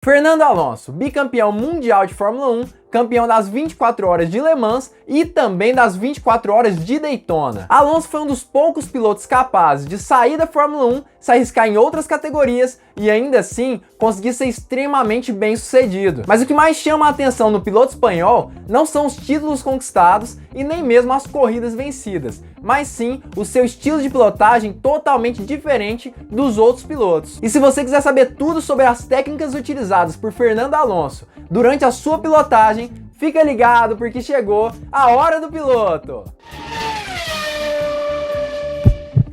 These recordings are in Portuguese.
Fernando Alonso, bicampeão mundial de Fórmula 1, campeão das 24 horas de Le Mans e também das 24 horas de Daytona. Alonso foi um dos poucos pilotos capazes de sair da Fórmula 1, se arriscar em outras categorias e ainda assim conseguir ser extremamente bem sucedido. Mas o que mais chama a atenção no piloto espanhol não são os títulos conquistados e nem mesmo as corridas vencidas, mas sim o seu estilo de pilotagem totalmente diferente dos outros pilotos. E se você quiser saber tudo sobre as técnicas utilizadas por Fernando Alonso durante a sua pilotagem, fica ligado porque chegou a hora do piloto!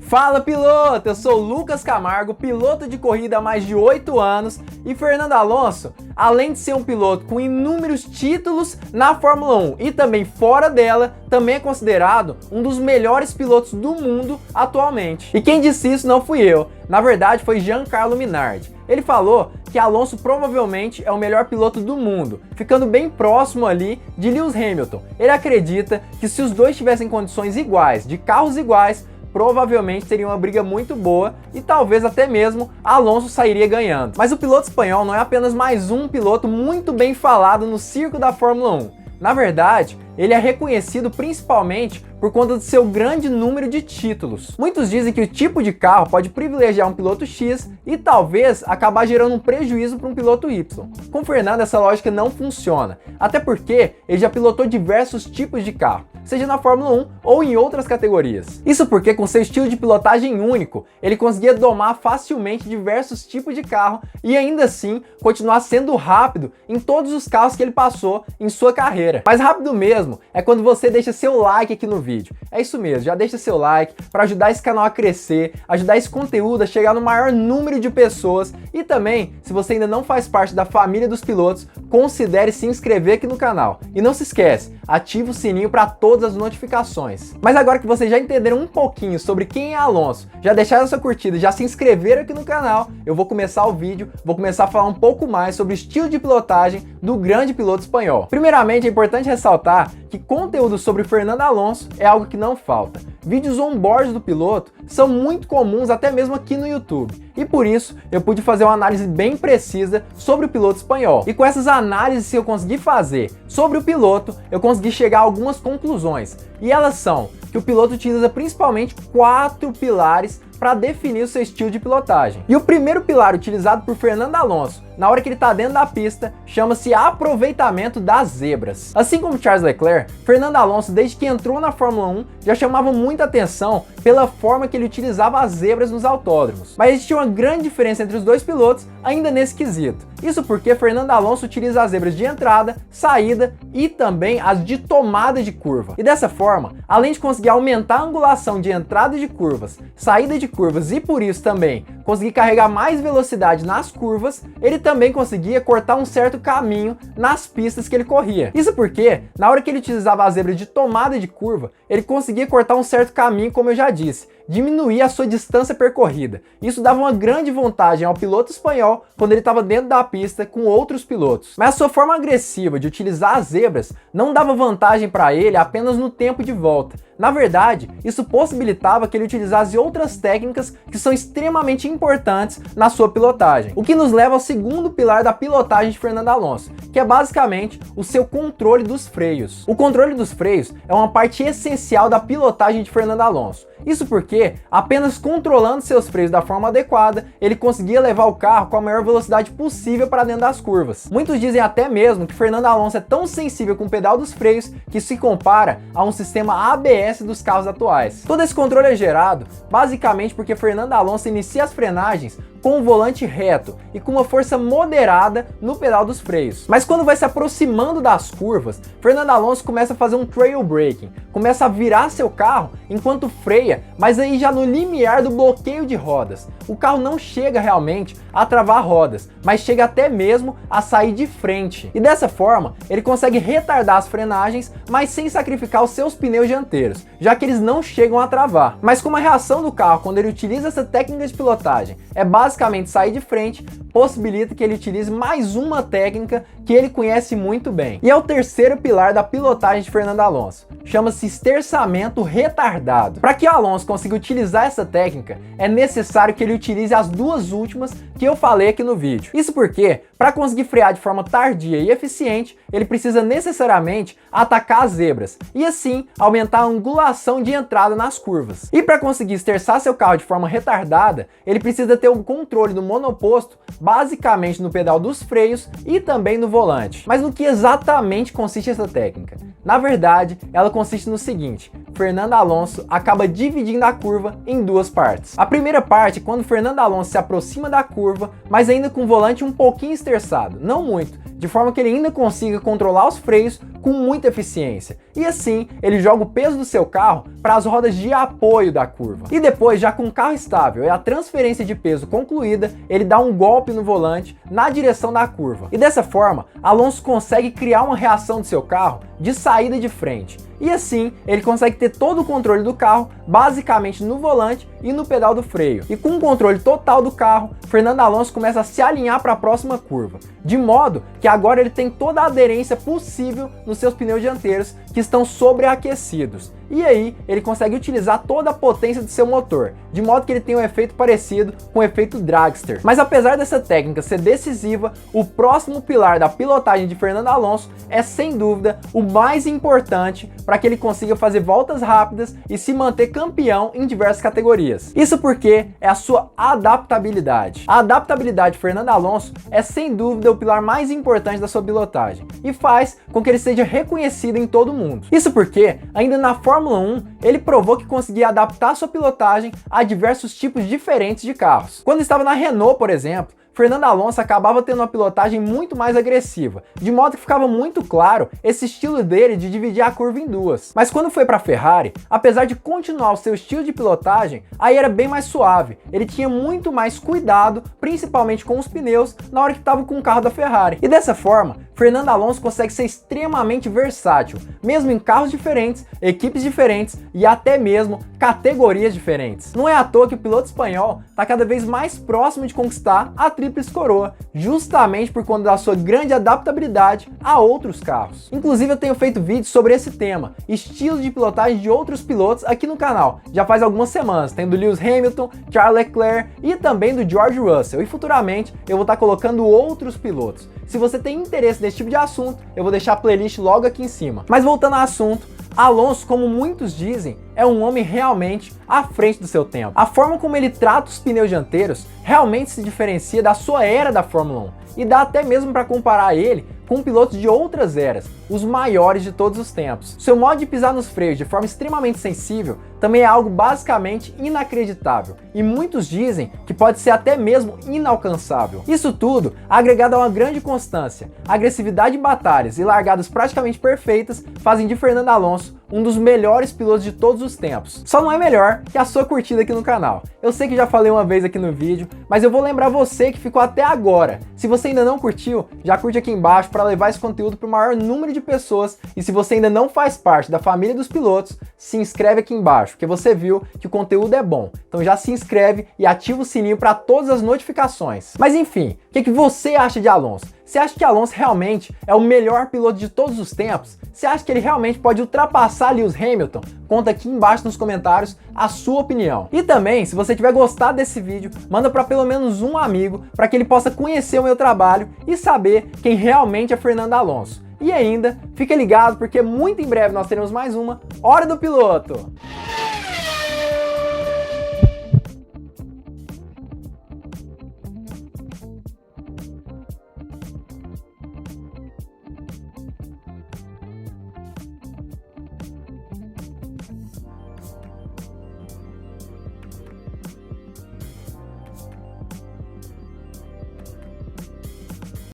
Fala piloto, eu sou o Lucas Camargo, piloto de corrida há mais de 8 anos e Fernando Alonso, além de ser um piloto com inúmeros títulos na Fórmula 1 e também fora dela, também é considerado um dos melhores pilotos do mundo atualmente. E quem disse isso não fui eu, na verdade foi Giancarlo Minardi. Ele falou que Alonso provavelmente é o melhor piloto do mundo, ficando bem próximo ali de Lewis Hamilton. Ele acredita que se os dois tivessem condições iguais, de carros iguais, provavelmente teria uma briga muito boa e talvez até mesmo Alonso sairia ganhando. Mas o piloto espanhol não é apenas mais um piloto muito bem falado no circo da Fórmula 1. Na verdade, ele é reconhecido principalmente por conta do seu grande número de títulos. Muitos dizem que o tipo de carro pode privilegiar um piloto X e talvez acabar gerando um prejuízo para um piloto Y. Com o Fernando essa lógica não funciona, até porque ele já pilotou diversos tipos de carro, seja na Fórmula 1 ou em outras categorias. Isso porque com seu estilo de pilotagem único, ele conseguia domar facilmente diversos tipos de carro e ainda assim continuar sendo rápido em todos os carros que ele passou em sua carreira. Mas rápido mesmo é quando você deixa seu like aqui no vídeo. É isso mesmo, já deixa seu like para ajudar esse canal a crescer, ajudar esse conteúdo a chegar no maior número de pessoas e também, se você ainda não faz parte da família dos pilotos, considere se inscrever aqui no canal. E não se esquece, ativa o sininho para todas as notificações. Mas agora que vocês já entenderam um pouquinho sobre quem é Alonso, já deixaram sua curtida, já se inscreveram aqui no canal, eu vou começar o vídeo, vou começar a falar um pouco mais sobre o estilo de pilotagem do grande piloto espanhol. Primeiramente, é importante ressaltar que conteúdo sobre Fernando Alonso é algo que não falta. Vídeos on-board do piloto são muito comuns até mesmo aqui no YouTube. E por isso eu pude fazer uma análise bem precisa sobre o piloto espanhol. E com essas análises que eu consegui fazer sobre o piloto, eu consegui chegar a algumas conclusões. E elas são que o piloto utiliza principalmente 4 pilares para definir o seu estilo de pilotagem. E o primeiro pilar utilizado por Fernando Alonso na hora que ele está dentro da pista chama-se aproveitamento das zebras. Assim como Charles Leclerc, Fernando Alonso desde que entrou na Fórmula 1 já chamava muita atenção pela forma que ele utilizava as zebras nos autódromos. Mas existia uma grande diferença entre os dois pilotos ainda nesse quesito. Isso porque Fernando Alonso utiliza as zebras de entrada, saída e também as de tomada de curva. E dessa forma, além de conseguir aumentar a angulação de entrada de curvas, saída de curvas e por isso também conseguir carregar mais velocidade nas curvas, ele também conseguia cortar um certo caminho nas pistas que ele corria. Isso porque, na hora que ele utilizava a zebra de tomada de curva, ele conseguia cortar um certo caminho, como eu já disse, diminuir a sua distância percorrida. Isso dava uma grande vantagem ao piloto espanhol quando ele estava dentro da pista com outros pilotos. Mas a sua forma agressiva de utilizar as zebras não dava vantagem para ele apenas no tempo de volta. Na verdade, isso possibilitava que ele utilizasse outras técnicas que são extremamente importantes na sua pilotagem. O que nos leva ao segundo pilar da pilotagem de Fernando Alonso, que é basicamente o seu controle dos freios. O controle dos freios é uma parte essencial da pilotagem de Fernando Alonso. Isso porque, apenas controlando seus freios da forma adequada, ele conseguia levar o carro com a maior velocidade possível para dentro das curvas. Muitos dizem até mesmo que Fernando Alonso é tão sensível com o pedal dos freios que se compara a um sistema ABS dos carros atuais. Todo esse controle é gerado basicamente porque Fernando Alonso inicia as frenagens com o volante reto e com uma força moderada no pedal dos freios. Mas quando vai se aproximando das curvas, Fernando Alonso começa a fazer um trail braking, começa a virar seu carro enquanto freia, mas aí já no limiar do bloqueio de rodas. O carro não chega realmente a travar rodas, mas chega até mesmo a sair de frente. E dessa forma, ele consegue retardar as frenagens, mas sem sacrificar os seus pneus dianteiros, já que eles não chegam a travar. Mas como a reação do carro quando ele utiliza essa técnica de pilotagem é basicamente sair de frente, possibilita que ele utilize mais uma técnica que ele conhece muito bem. E é o terceiro pilar da pilotagem de Fernando Alonso. Chama-se esterçamento retardado. Para que o Alonso consiga utilizar essa técnica, é necessário que ele utilize as duas últimas que eu falei aqui no vídeo. Isso porque, Para conseguir frear de forma tardia e eficiente, ele precisa necessariamente atacar as zebras e assim aumentar a angulação de entrada nas curvas. E para conseguir esterçar seu carro de forma retardada, ele precisa ter o controle do monoposto basicamente no pedal dos freios e também no volante. Mas no que exatamente consiste essa técnica? Na verdade, ela consiste no seguinte: Fernando Alonso acaba dividindo a curva em duas partes. A primeira parte é quando Fernando Alonso se aproxima da curva, mas ainda com o volante um pouquinho esterçado, não muito, de forma que ele ainda consiga controlar os freios com muita eficiência. E assim, ele joga o peso do seu carro para as rodas de apoio da curva. E depois, já com o carro estável e a transferência de peso concluída, ele dá um golpe no volante na direção da curva. E dessa forma, Alonso consegue criar uma reação do seu carro de saída de frente. E assim, ele consegue ter todo o controle do carro, basicamente no volante e no pedal do freio. E com o controle total do carro, Fernando Alonso começa a se alinhar para a próxima curva, de modo que agora ele tem toda a aderência possível nos seus pneus dianteiros, que estão sobreaquecidos. E aí, ele consegue utilizar toda a potência do seu motor, de modo que ele tem um efeito parecido com o efeito dragster. Mas apesar dessa técnica ser decisiva, o próximo pilar da pilotagem de Fernando Alonso é sem dúvida o mais importante para que ele consiga fazer voltas rápidas e se manter campeão em diversas categorias. Isso porque é a sua adaptabilidade. A adaptabilidade de Fernando Alonso é sem dúvida o pilar mais importante da sua pilotagem e faz com que ele seja reconhecido em todo o mundo. Isso porque, ainda na Fórmula 1, ele provou que conseguia adaptar sua pilotagem a diversos tipos diferentes de carros. Quando estava na Renault, por exemplo, Fernando Alonso acabava tendo uma pilotagem muito mais agressiva, de modo que ficava muito claro esse estilo dele de dividir a curva em duas. Mas quando foi para a Ferrari, apesar de continuar o seu estilo de pilotagem, aí era bem mais suave. Ele tinha muito mais cuidado, principalmente com os pneus, na hora que estava com o carro da Ferrari. E dessa forma, Fernando Alonso consegue ser extremamente versátil, mesmo em carros diferentes, equipes diferentes e até mesmo categorias diferentes. Não é à toa que o piloto espanhol está cada vez mais próximo de conquistar a Tríplice Coroa, justamente por conta da sua grande adaptabilidade a outros carros. Inclusive eu tenho feito vídeos sobre esse tema, estilo de pilotagem de outros pilotos aqui no canal, já faz algumas semanas, tem do Lewis Hamilton, Charles Leclerc e também do George Russell, e futuramente eu vou estar colocando outros pilotos. Se você tem interesse nesse tipo de assunto, eu vou deixar a playlist logo aqui em cima. Mas voltando ao assunto, Alonso, como muitos dizem, é um homem realmente à frente do seu tempo. A forma como ele trata os pneus dianteiros realmente se diferencia da sua era da Fórmula 1 e dá até mesmo para comparar ele com pilotos de outras eras, os maiores de todos os tempos. Seu modo de pisar nos freios de forma extremamente sensível também é algo basicamente inacreditável, e muitos dizem que pode ser até mesmo inalcançável. Isso tudo agregado a uma grande constância, agressividade em batalhas e largadas praticamente perfeitas fazem de Fernando Alonso um dos melhores pilotos de todos os tempos. Só não é melhor que a sua curtida aqui no canal. Eu sei que já falei uma vez aqui no vídeo, mas eu vou lembrar você que ficou até agora. Se você ainda não curtiu, já curte aqui embaixo para levar esse conteúdo para o maior número de pessoas, e se você ainda não faz parte da família dos pilotos, se inscreve aqui embaixo, porque você viu que o conteúdo é bom. Então já se inscreve e ativa o sininho para todas as notificações. Mas enfim, o que você acha de Alonso? Você acha que Alonso realmente é o melhor piloto de todos os tempos? Você acha que ele realmente pode ultrapassar Lewis Hamilton? Conta aqui embaixo nos comentários a sua opinião. E também, se você tiver gostado desse vídeo, manda para pelo menos um amigo para que ele possa conhecer o meu trabalho e saber quem realmente é Fernando Alonso. E ainda, fica ligado porque muito em breve nós teremos mais uma Hora do Piloto.